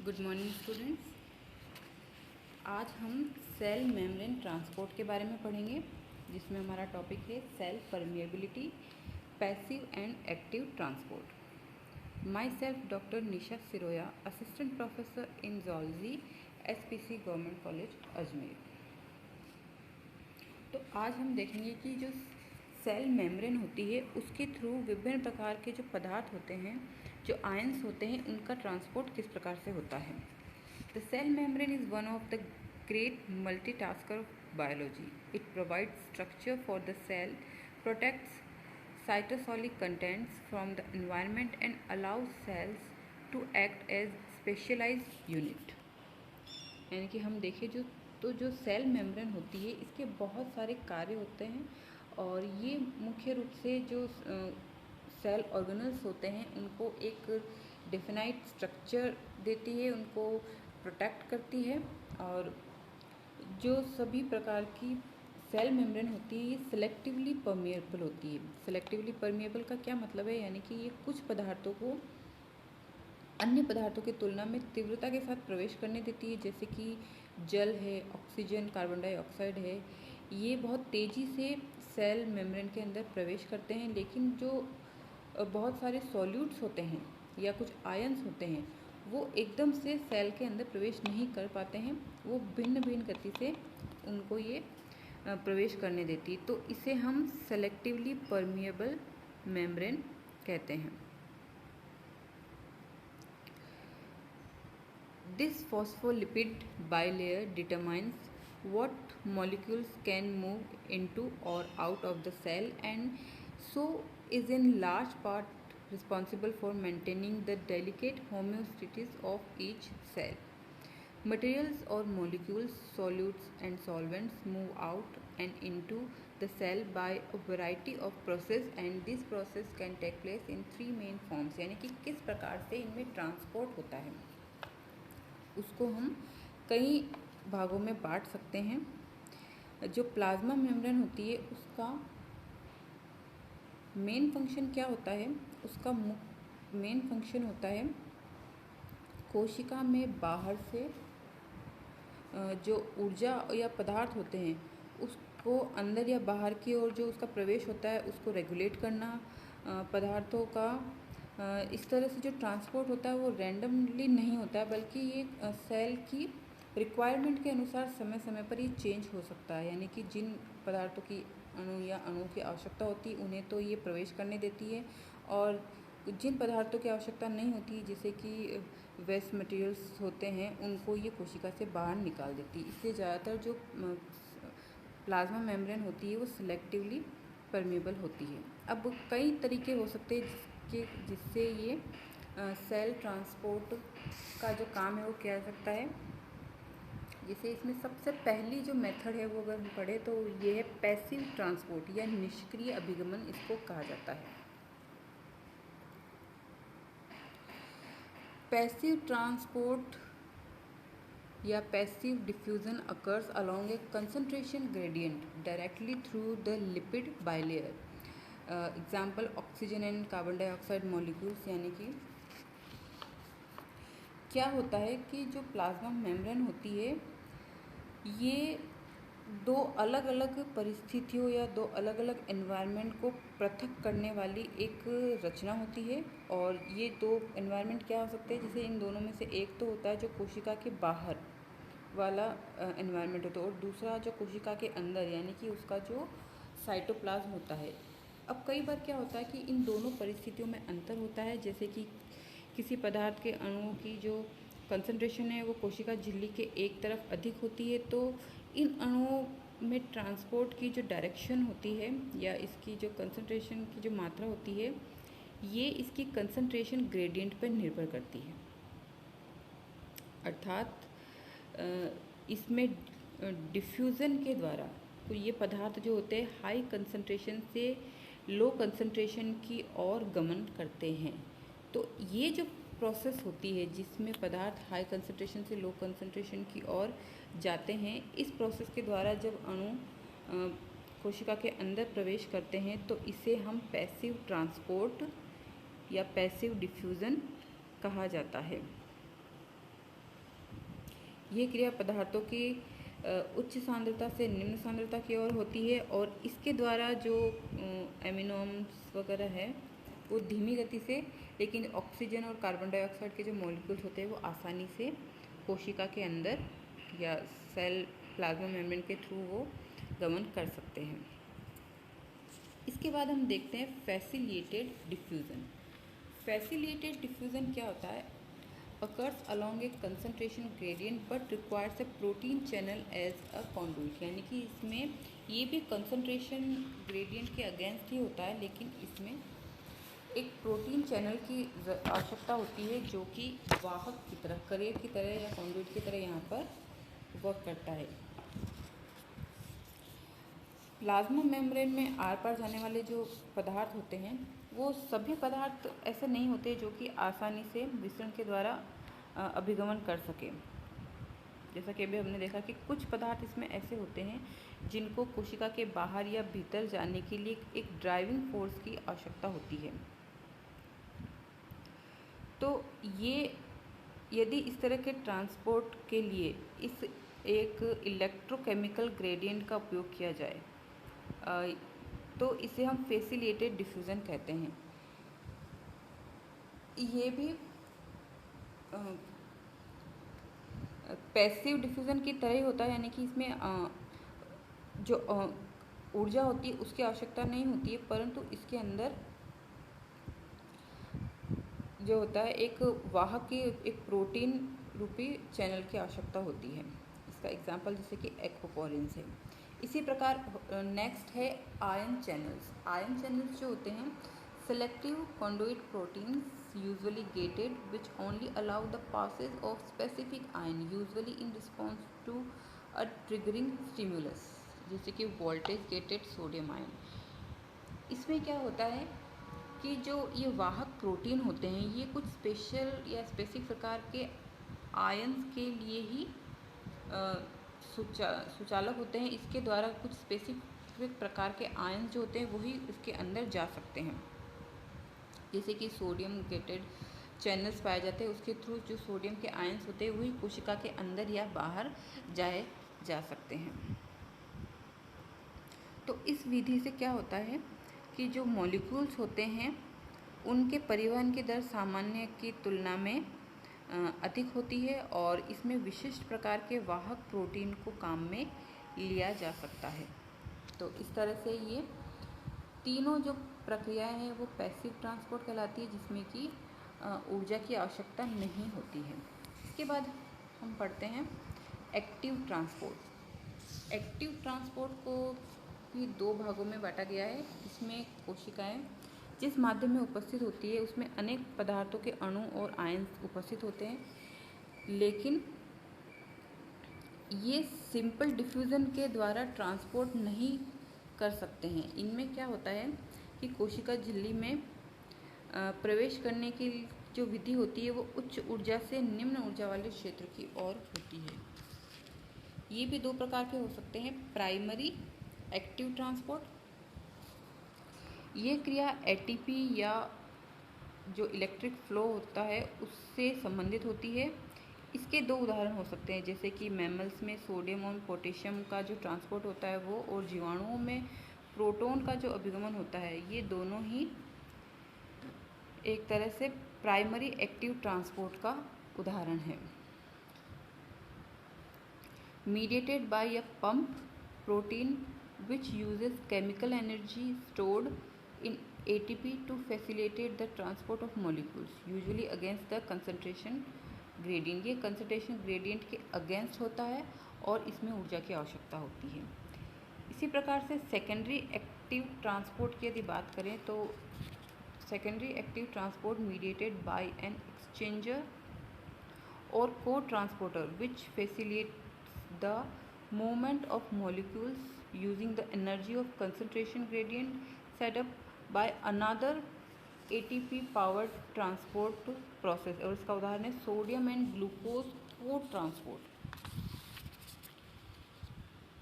Good morning students. आज हम cell membrane transport के बारे में पढ़ेंगे, जिसमें हमारा टॉपिक है cell permeability, passive and active transport. Myself doctor Nisha Siroya, assistant professor in zoology, SPC government college Ajmer. तो आज हम देखेंगे कि जो सेल मेम्ब्रेन होती है उसके थ्रू विभिन्न प्रकार के जो पदार्थ होते हैं, जो आयंस होते हैं, उनका ट्रांसपोर्ट किस प्रकार से होता है। The cell membrane is one of the great multitasker of biology. It provides structure for the cell, protects cytosolic contents from the environment and allows cells to act as specialized unit. यानी कि हम देखें जो cell membrane होती है, इसके बहुत सारे कार्य होते हैं और ये मुख्य रूप से जो सेल ऑर्गेनल्स होते हैं उनको एक डेफिनाइट स्ट्रक्चर देती है, उनको प्रोटेक्ट करती है। और जो सभी प्रकार की सेल मेम्ब्रेन होती है ये सिलेक्टिवली परमिएबल होती है। सिलेक्टिवली परमिएबल का क्या मतलब है, यानी कि ये कुछ पदार्थों को अन्य पदार्थों की तुलना में तीव्रता के साथ प्रवेश करने देती है, जैसे कि जल है, ऑक्सीजन, कार्बन डाइऑक्साइड है। ये बहुत तेज़ी से सेल मेम्ब्रेन के अंदर प्रवेश करते हैं, लेकिन जो बहुत सारे सॉल्यूट्स होते हैं या कुछ आयंस होते हैं वो एकदम से सेल के अंदर प्रवेश नहीं कर पाते हैं, वो भिन्न भिन्न गति से उनको ये प्रवेश करने देती है। तो इसे हम सेलेक्टिवली परमिएबल मेम्ब्रेन कहते हैं। This phospholipid bilayer determines what molecules can move into or out of the cell, and so is in large part responsible for maintaining the delicate homeostasis of each cell. Materials or molecules, solutes and solvents move out and into the cell by a variety of process, and this process can take place in three main forms. यानी कि किस प्रकार से इनमें transport होता है उसको हम कई भागों में बांट सकते हैं। जो प्लाज्मा मेम्ब्रेन होती है उसका मेन फंक्शन क्या होता है, उसका मेन फंक्शन होता है कोशिका में बाहर से जो ऊर्जा या पदार्थ होते हैं उसको अंदर या बाहर की ओर जो उसका प्रवेश होता है उसको रेगुलेट करना। पदार्थों का इस तरह से जो ट्रांसपोर्ट होता है वो रैंडमली नहीं होता है, बल्कि ये सेल की रिक्वायरमेंट के अनुसार समय समय पर ये चेंज हो सकता है। यानी कि जिन पदार्थों की अणु की आवश्यकता होती है उन्हें तो ये प्रवेश करने देती है, और जिन पदार्थों की आवश्यकता नहीं होती, जैसे कि वेस्ट मटेरियल्स होते हैं, उनको ये कोशिका से बाहर निकाल देती है। इसलिए ज़्यादातर जो प्लाज्मा मेम्ब्रेन होती है वो सिलेक्टिवली परमिएबल होती है। अब कई तरीके हो सकते हैं जिससे ये सेल ट्रांसपोर्ट का जो काम है वो किया जा सकता है। जैसे इसमें सबसे पहली जो मेथड है वो अगर हम पढ़ें तो ये है पैसिव ट्रांसपोर्ट या निष्क्रिय अभिगमन, इसको कहा जाता है। पैसिव ट्रांसपोर्ट या passive diffusion occurs along A concentration gradient directly through the lipid bilayer. Example oxygen and carbon dioxide molecules. यानी कि क्या होता है कि जो प्लाज्मा मेम्ब्रेन होती है ये दो अलग अलग परिस्थितियों या दो अलग अलग एनवायरनमेंट को पृथक करने वाली एक रचना होती है। और ये दो एनवायरनमेंट क्या हो सकते हैं, जैसे इन दोनों में से एक तो होता है जो कोशिका के बाहर वाला एनवायरनमेंट होता है, और दूसरा जो कोशिका के अंदर, यानी कि उसका जो साइटोप्लाज्म होता है। अब कई बार क्या होता है कि इन दोनों परिस्थितियों में अंतर होता है, जैसे कि किसी पदार्थ के अणुओं की जो कंसंट्रेशन है वो कोशिका झिल्ली के एक तरफ अधिक होती है, तो इन अणुओं में ट्रांसपोर्ट की जो डायरेक्शन होती है या इसकी जो कंसंट्रेशन की जो मात्रा होती है ये इसकी कंसंट्रेशन ग्रेडियंट पर निर्भर करती है। अर्थात इसमें डिफ्यूज़न के द्वारा तो ये पदार्थ जो होते हैं हाई कंसंट्रेशन से लो कंसंट्रेशन की ओर गमन करते हैं। तो ये जो प्रोसेस होती है जिसमें पदार्थ हाई कंसंट्रेशन से लो कंसंट्रेशन की ओर जाते हैं, इस प्रोसेस के द्वारा जब अणु कोशिका के अंदर प्रवेश करते हैं तो इसे हम पैसिव ट्रांसपोर्ट या पैसिव डिफ्यूज़न कहा जाता है। ये क्रिया पदार्थों की उच्च सांद्रता से निम्न सांद्रता की ओर होती है और इसके द्वारा जो एमिनोम्स वगैरह है वो धीमी गति से, लेकिन ऑक्सीजन और कार्बन डाइऑक्साइड के जो मॉलिक्यूल्स होते हैं वो आसानी से कोशिका के अंदर या सेल प्लाज्मा मेम्ब्रेन के थ्रू वो गमन कर सकते हैं। इसके बाद हम देखते हैं फैसिलिटेटेड डिफ्यूज़न। फैसिलिटेटेड डिफ्यूज़न क्या होता है? occurs along a concentration gradient but requires a protein channel as a conduit। यानी कि इसमें ये भी कंसंट्रेशन ग्रेडियंट के अगेंस्ट ही होता है, लेकिन इसमें एक प्रोटीन चैनल की आवश्यकता होती है जो कि वाहक की तरह, करेब की तरह या कंडुइट की तरह यहाँ पर वर्क करता है। प्लाज्मा मेम्ब्रेन में आर पार जाने वाले जो पदार्थ होते हैं वो सभी पदार्थ ऐसे नहीं होते जो कि आसानी से विसरण के द्वारा अभिगमन कर सके। जैसा कि अभी हमने देखा कि कुछ पदार्थ इसमें ऐसे होते हैं जिनको कोशिका के बाहर या भीतर जाने के लिए एक ड्राइविंग फोर्स की आवश्यकता होती है। तो ये यदि इस तरह के ट्रांसपोर्ट के लिए इस एक इलेक्ट्रोकेमिकल ग्रेडियंट का उपयोग किया जाए तो इसे हम फैसिलिटेटेड डिफ्यूज़न कहते हैं। ये भी पैसिव डिफ्यूज़न की तरह ही होता है, यानी कि इसमें जो ऊर्जा होती है उसकी आवश्यकता नहीं होती है, परंतु इसके अंदर जो होता है एक वाहक की एक प्रोटीन रूपी चैनल की आवश्यकता होती है। इसका एग्जांपल जैसे कि एक्वापोरिन्स है। इसी प्रकार नेक्स्ट है आयन चैनल्स। आयन चैनल्स जो होते हैं selective conduit proteins usually gated which only allow the passage of specific ion usually in response to a triggering stimulus, जैसे कि वोल्टेज गेटेड सोडियम आयन। इसमें क्या होता है कि जो ये वाहक प्रोटीन होते हैं ये कुछ स्पेशल या स्पेसिफिक प्रकार के आयन्स के लिए ही सुचालक होते हैं। इसके द्वारा कुछ स्पेसिफिक प्रकार के आयन जो होते हैं वही इसके अंदर जा सकते हैं। जैसे कि सोडियम गेटेड चैनल्स पाए जाते हैं, उसके थ्रू जो सोडियम के आयन्स होते हैं वही कोशिका के अंदर या बाहर जाए जा सकते हैं। तो इस विधि से क्या होता है कि जो मॉलिक्यूल्स होते हैं उनके परिवहन की दर सामान्य की तुलना में अधिक होती है और इसमें विशिष्ट प्रकार के वाहक प्रोटीन को काम में लिया जा सकता है। तो इस तरह से ये तीनों जो प्रक्रियाएं हैं वो पैसिव ट्रांसपोर्ट कहलाती है, जिसमें कि ऊर्जा की आवश्यकता नहीं होती है। इसके बाद हम पढ़ते हैं एक्टिव ट्रांसपोर्ट। एक्टिव ट्रांसपोर्ट को भी दो भागों में बांटा गया है। इसमें कोशिकाएं जिस माध्यम में उपस्थित होती है उसमें अनेक पदार्थों के अणु और आयन उपस्थित होते हैं, लेकिन ये सिंपल डिफ्यूज़न के द्वारा ट्रांसपोर्ट नहीं कर सकते हैं। इनमें क्या होता है कि कोशिका झिल्ली में प्रवेश करने की जो विधि होती है वो उच्च ऊर्जा से निम्न ऊर्जा वाले क्षेत्र की ओर होती है। ये भी दो प्रकार के हो सकते हैं। प्राइमरी एक्टिव ट्रांसपोर्ट, ये क्रिया एटीपी या जो इलेक्ट्रिक फ्लो होता है उससे संबंधित होती है। इसके दो उदाहरण हो सकते हैं, जैसे कि मैमल्स में सोडियम और पोटेशियम का जो ट्रांसपोर्ट होता है वो, और जीवाणुओं में प्रोटॉन का जो अभिगमन होता है। ये दोनों ही एक तरह से प्राइमरी एक्टिव ट्रांसपोर्ट का उदाहरण है। Mediated by a pump protein which uses chemical energy stored in ATP to facilitate the transport of molecules, usually against the concentration gradient। ये concentration gradient के against होता है और इसमें ऊर्जा की आवश्यकता होती है। इसी प्रकार से सेकेंडरी एक्टिव ट्रांसपोर्ट की यदि बात करें तो secondary active transport mediated by an exchanger और cotransporter which facilitates the movement of molecules using the energy of concentration gradient set up by another ATP powered transport process। और इसका उदाहरण है सोडियम एंड ग्लूकोज को transport.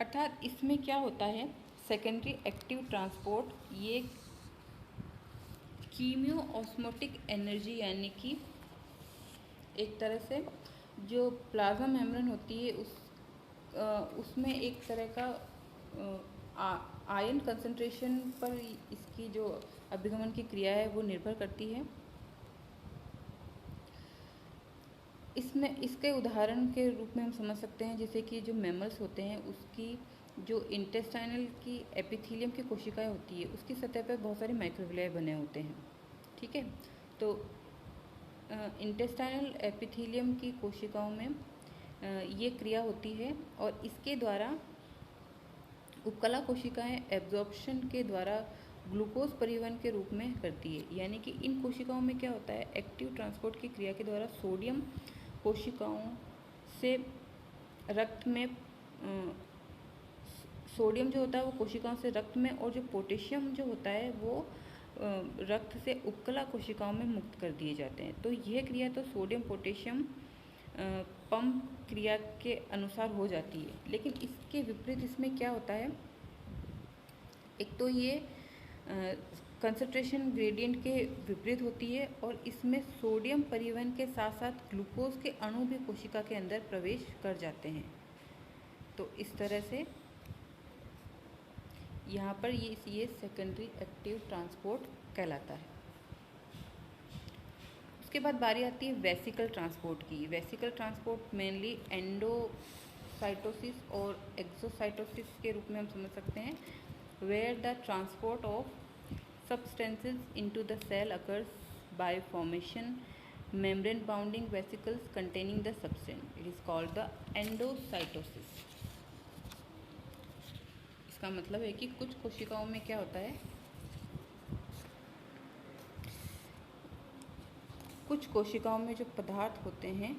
अर्थात इसमें क्या होता है, सेकेंडरी एक्टिव ट्रांसपोर्ट ये कीमियो ऑस्मोटिक एनर्जी यानी कि एक तरह से जो प्लाज्मा मेम्ब्रेन होती है उसमें एक तरह का आयन कंसंट्रेशन पर इसकी जो अभिगमन की क्रिया है वो निर्भर करती है। इसमें इसके उदाहरण के रूप में हम समझ सकते हैं जैसे कि जो मैमल्स होते हैं उसकी जो इंटेस्टाइनल की एपिथेलियम की कोशिकाएं होती है उसकी सतह पर बहुत सारे माइक्रोविलाई बने होते हैं। ठीक है, तो इंटेस्टाइनल एपिथेलियम की कोशिकाओं में ये क्रिया होती है और इसके द्वारा उपकला कोशिकाएं एब्जॉर्प्शन के द्वारा ग्लूकोज परिवहन के रूप में करती है। यानी कि इन कोशिकाओं में क्या होता है, एक्टिव ट्रांसपोर्ट की क्रिया के द्वारा सोडियम कोशिकाओं से रक्त में सोडियम जो होता है वो कोशिकाओं से रक्त में, और जो पोटेशियम जो होता है वो रक्त से उपकला कोशिकाओं में मुक्त कर दिए जाते हैं। तो यह क्रिया तो सोडियम पोटेशियम पंप क्रिया के अनुसार हो जाती है। लेकिन इसके विपरीत इसमें क्या होता है, एक तो ये कंसंट्रेशन ग्रेडियंट के विपरीत होती है और इसमें सोडियम परिवहन के साथ साथ ग्लूकोज के अणु भी कोशिका के अंदर प्रवेश कर जाते हैं। तो इस तरह से यहाँ पर ये सेकेंडरी एक्टिव ट्रांसपोर्ट कहलाता है। उसके बाद बारी आती है वेसिकल ट्रांसपोर्ट की। वेसिकल ट्रांसपोर्ट मेनली एंडोसाइटोसिस और एक्सोसाइटोसिस के रूप में हम समझ सकते हैं, where the transport of substances into the cell occurs by formation membrane bounding vesicles containing the substance. It is called the endocytosis. इसका मतलब है कि कुछ कोशिकाओं में क्या होता है, कुछ कोशिकाओं में जो पदार्थ होते हैं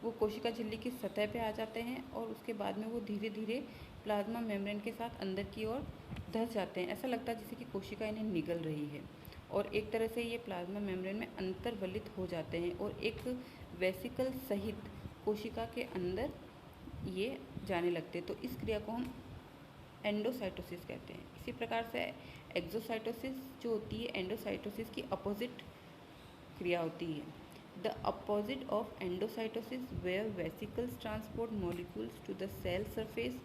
वो कोशिका झिल्ली की सतह पे आ जाते हैं और उसके बाद में वो धीरे धीरे प्लाज्मा मेम्ब्रेन के साथ अंदर की ओर धंस जाते हैं। ऐसा लगता है जैसे कि कोशिका इन्हें निगल रही है और एक तरह से ये प्लाज्मा मेम्ब्रेन में अंतर्वलित हो जाते हैं और एक वेसिकल सहित कोशिका के अंदर ये जाने लगते हैं। तो इस क्रिया को हम एंडोसाइटोसिस कहते हैं। इसी प्रकार से एक्सोसाइटोसिस जो होती है एंडोसाइटोसिस की अपोजिट क्रिया होती है। The opposite of endocytosis, where vesicles transport molecules to the cell surface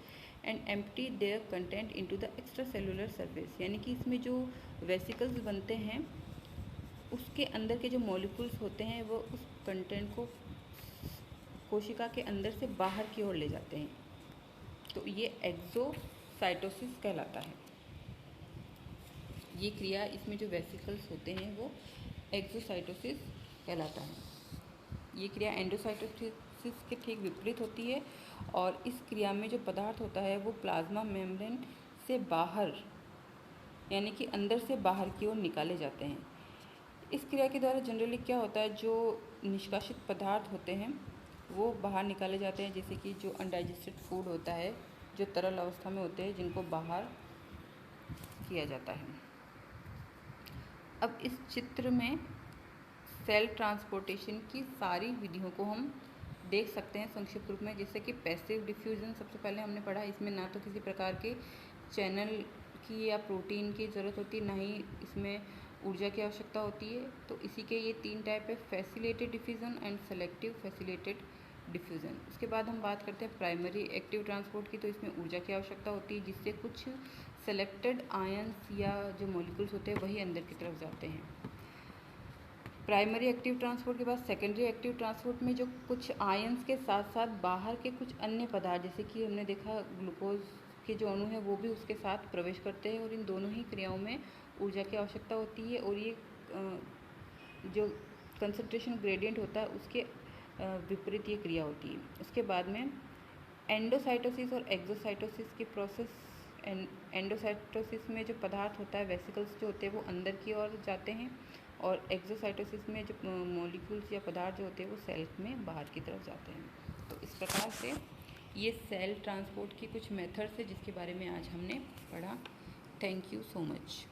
and empty their content into the extracellular surface. यानी कि इसमें जो वेसिकल्स बनते हैं उसके अंदर के जो मॉलिक्यूल्स होते हैं वो उस कंटेंट को कोशिका के अंदर से बाहर की ओर ले जाते हैं। तो ये एक्सोसाइटोसिस कहलाता है। ये क्रिया, इसमें जो वेसिकल्स होते हैं वो एक्सोसाइटोसिस कहलाता है। ये क्रिया एंडोसाइटोसिस के ठीक विपरीत होती है और इस क्रिया में जो पदार्थ होता है वो प्लाज्मा मेम्ब्रेन से बाहर यानी कि अंदर से बाहर की ओर निकाले जाते हैं। इस क्रिया के द्वारा जनरली क्या होता है, जो निष्कासित पदार्थ होते हैं वो बाहर निकाले जाते हैं, जैसे कि जो अनडाइजेस्टेड फूड होता है, जो तरल अवस्था में होते हैं, जिनको बाहर किया जाता है। अब इस चित्र में सेल ट्रांसपोर्टेशन की सारी विधियों को हम देख सकते हैं संक्षिप्त रूप में। जैसे कि पैसिव डिफ्यूज़न सबसे पहले हमने पढ़ा, इसमें ना तो किसी प्रकार के चैनल की या प्रोटीन की ज़रूरत होती है, ना ही इसमें ऊर्जा की आवश्यकता होती है। तो इसी के ये तीन टाइप है, facilitated diffusion and selective facilitated diffusion. उसके बाद हम बात करते हैं प्राइमरी एक्टिव ट्रांसपोर्ट की। तो इसमें ऊर्जा की आवश्यकता होती है जिससे कुछ सेलेक्टेड आयंस या जो मॉलिक्यूल्स होते हैं वही अंदर की तरफ जाते हैं। प्राइमरी एक्टिव ट्रांसपोर्ट के बाद सेकेंडरी एक्टिव ट्रांसपोर्ट में जो कुछ आयंस के साथ साथ बाहर के कुछ अन्य पदार्थ, जैसे कि हमने देखा ग्लूकोज के जो अणु हैं वो भी उसके साथ प्रवेश करते हैं और इन दोनों ही क्रियाओं में ऊर्जा की आवश्यकता होती है और ये जो कंसंट्रेशन ग्रेडियंट होता है उसके विपरीत ये क्रिया होती है। उसके बाद में एंडोसाइटोसिस और एक्सोसाइटोसिस की प्रोसेस। एंडोसाइटोसिस में जो पदार्थ होता है, वेसिकल्स जो होते हैं वो अंदर की ओर जाते हैं और एक्सोसाइटोसिस में जो मॉलिक्यूल्स या पदार्थ जो होते हैं वो सेल में बाहर की तरफ जाते हैं। तो इस प्रकार से ये सेल ट्रांसपोर्ट की कुछ मेथड्स है जिसके बारे में आज हमने पढ़ा। Thank you so much.